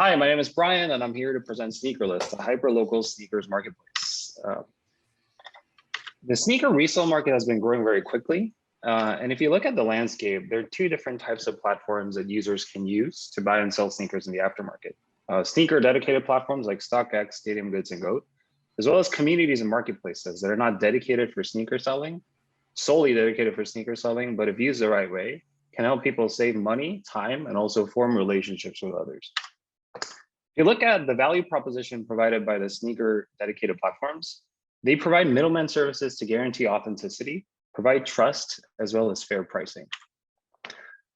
Hi, my name is Brian, and I'm here to present Sneakerlist, a hyper-local sneakers marketplace. The sneaker resale market has been growing very quickly. And if you look at the landscape, there are two different types of platforms that users can use to buy and sell sneakers in the aftermarket. Sneaker dedicated platforms like StockX, Stadium Goods, and Goat, as well as communities and marketplaces that are not dedicated for sneaker selling, solely dedicated for sneaker selling, but if used the right way, can help people save money, time, and also form relationships with others. If you look at the value proposition provided by the sneaker dedicated platforms, they provide middleman services to guarantee authenticity, provide trust, as well as fair pricing.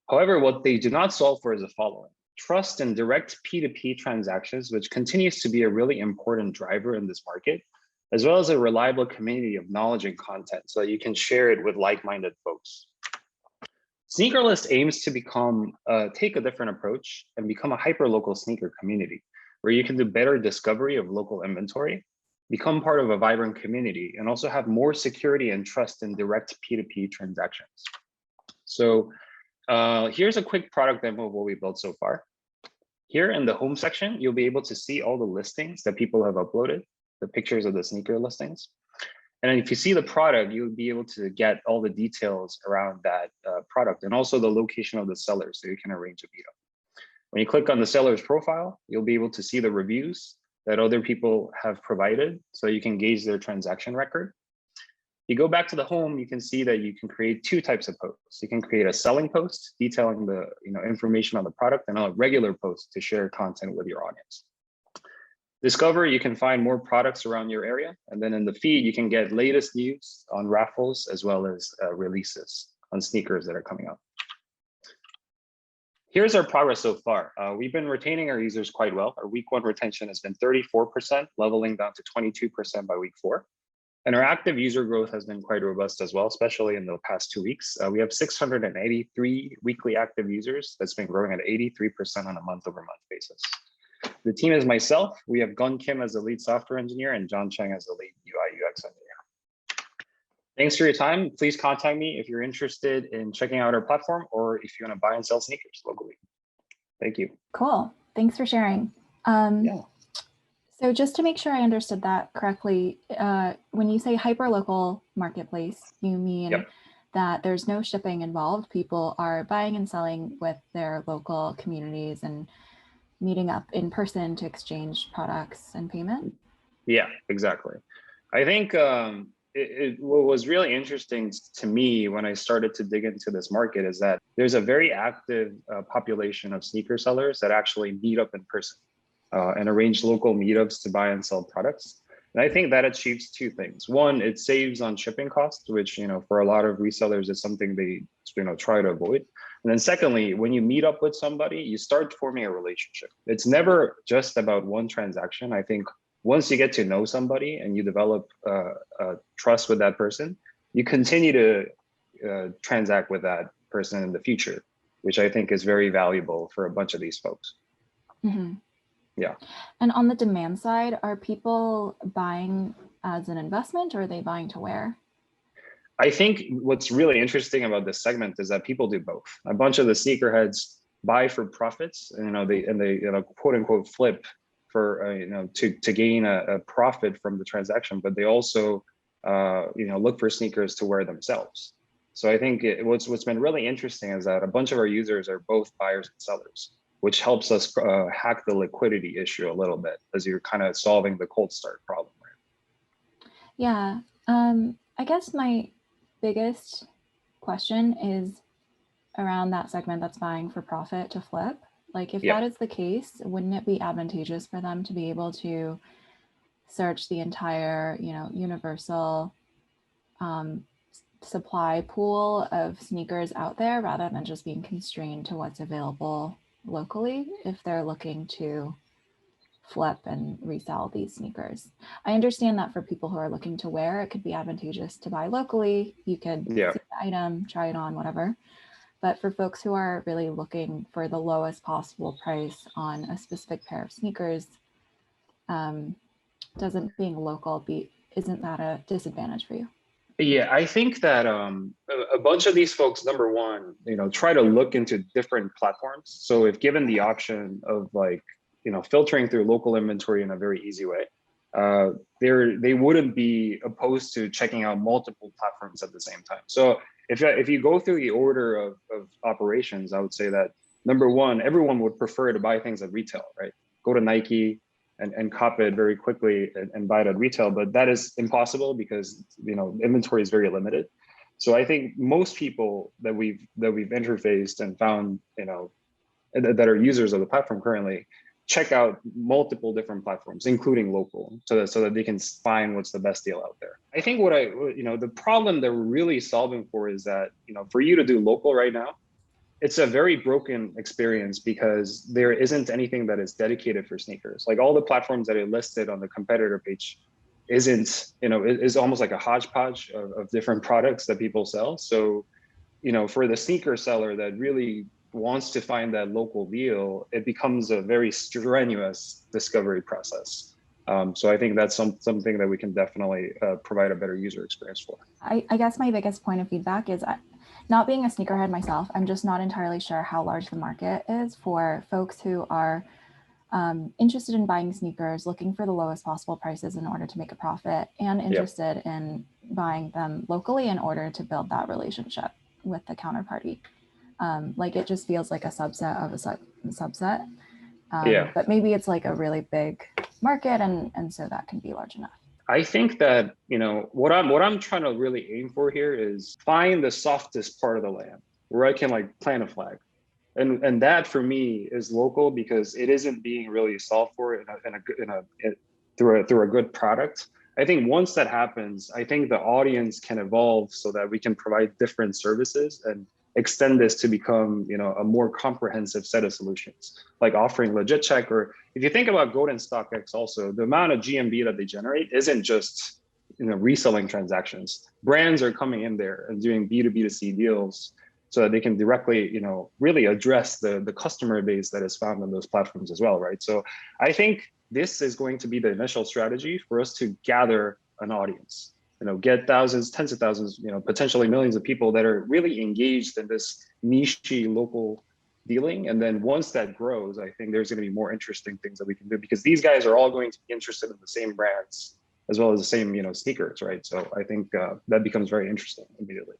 However, what they do not solve for is the following: trust in direct P2P transactions, which continues to be a really important driver in this market, as well as a reliable community of knowledge and content so that you can share it with like-minded folks. Sneakerlist aims to take a different approach and become a hyper-local sneaker community where you can do better discovery of local inventory, become part of a vibrant community, and also have more security and trust in direct P2P transactions. So here's a quick product demo of what we built so far. Here in the home section, you'll be able to see all the listings that people have uploaded, the pictures of the sneaker listings. And if you see the product, you'll be able to get all the details around that product and also the location of the seller so you can arrange a meetup. When you click on the seller's profile, you'll be able to see the reviews that other people have provided so you can gauge their transaction record. You go back to the home, you can see that you can create two types of posts. You can create a selling post detailing the information on the product and a regular post to share content with your audience. Discover, you can find more products around your area. And then in the feed, you can get latest news on raffles as well as releases on sneakers that are coming up. Here's our progress so far. We've been retaining our users quite well. Our week 1 retention has been 34%, leveling down to 22% by week 4. And our active user growth has been quite robust as well, especially in the past 2 weeks. We have 683 weekly active users. That's been growing at 83% on a month-over-month basis. The team is myself. We have Gun Kim as the lead software engineer and John Cheng as the lead UI UX engineer. Thanks for your time. Please contact me if you're interested in checking out our platform or if you want to buy and sell sneakers locally. Thank you. Cool. Thanks for sharing. Yeah. So just to make sure I understood that correctly, when you say hyper-local marketplace, you mean that there's no shipping involved. People are buying and selling with their local communities and meeting up in person to exchange products and payment? Yeah, exactly. I think what was really interesting to me when I started to dig into this market is that there's a very active population of sneaker sellers that actually meet up in person and arrange local meetups to buy and sell products. And I think that achieves two things. One, it saves on shipping costs, which for a lot of resellers is something they try to avoid. And then secondly, when you meet up with somebody, you start forming a relationship. It's never just about one transaction. I think once you get to know somebody and you develop trust with that person, you continue to transact with that person in the future, which I think is very valuable for a bunch of these folks. Mm-hmm. Yeah. And on the demand side, are people buying as an investment or are they buying to wear? I think what's really interesting about this segment is that people do both. A bunch of the sneakerheads buy for profits, and they quote unquote flip for to gain a profit from the transaction, but they also look for sneakers to wear themselves. So I think what's been really interesting is that a bunch of our users are both buyers and sellers, which helps us hack the liquidity issue a little bit as you're kind of solving the cold start problem. Right? Yeah, I guess my biggest question is around that segment that's buying for profit to flip. Like if that is the case, wouldn't it be advantageous for them to be able to search the entire, universal supply pool of sneakers out there rather than just being constrained to what's available locally if they're looking to flip and resell these sneakers? I understand that for people who are looking to wear, it could be advantageous to buy locally. You could see the item, try it on, whatever. But for folks who are really looking for the lowest possible price on a specific pair of sneakers, doesn't being local isn't that a disadvantage for you? Yeah, I think that a bunch of these folks, number one, try to look into different platforms. So if given the option of like filtering through local inventory in a very easy way. They wouldn't be opposed to checking out multiple platforms at the same time. So if you go through the order of operations, I would say that number one, everyone would prefer to buy things at retail, right? Go to Nike and cop it very quickly and buy it at retail, but that is impossible because inventory is very limited. So I think most people that we've interfaced and found, that are users of the platform currently, check out multiple different platforms, including local, so that they can find what's the best deal out there. I think the problem that we're really solving for is that, for you to do local right now, it's a very broken experience because there isn't anything that is dedicated for sneakers. Like all the platforms that are listed on the competitor page is almost like a hodgepodge of different products that people sell. So, for the sneaker seller that really wants to find that local deal, it becomes a very strenuous discovery process. So I think that's something that we can definitely provide a better user experience for. I guess my biggest point of feedback is, not being a sneakerhead myself, I'm just not entirely sure how large the market is for folks who are interested in buying sneakers, looking for the lowest possible prices in order to make a profit, and interested in buying them locally in order to build that relationship with the counterparty. Like it just feels like a subset of a subset. But maybe it's like a really big market, and so that can be large enough. I think that, what I'm trying to really aim for here is find the softest part of the land where I can like plant a flag. And that for me is local because it isn't being really solved for through a good product. I think once that happens, I think the audience can evolve so that we can provide different services and extend this to become, a more comprehensive set of solutions, like offering legit check. Or if you think about Gold and StockX also, the amount of GMV that they generate isn't just, reselling transactions. Brands are coming in there and doing B2B2C deals so that they can directly, really address the customer base that is found on those platforms as well, right? So I think this is going to be the initial strategy for us to gather an audience. Get thousands, tens of thousands, potentially millions of people that are really engaged in this niche local dealing. And then once that grows, I think there's going to be more interesting things that we can do because these guys are all going to be interested in the same brands as well as the same, sneakers, right? So I think that becomes very interesting immediately.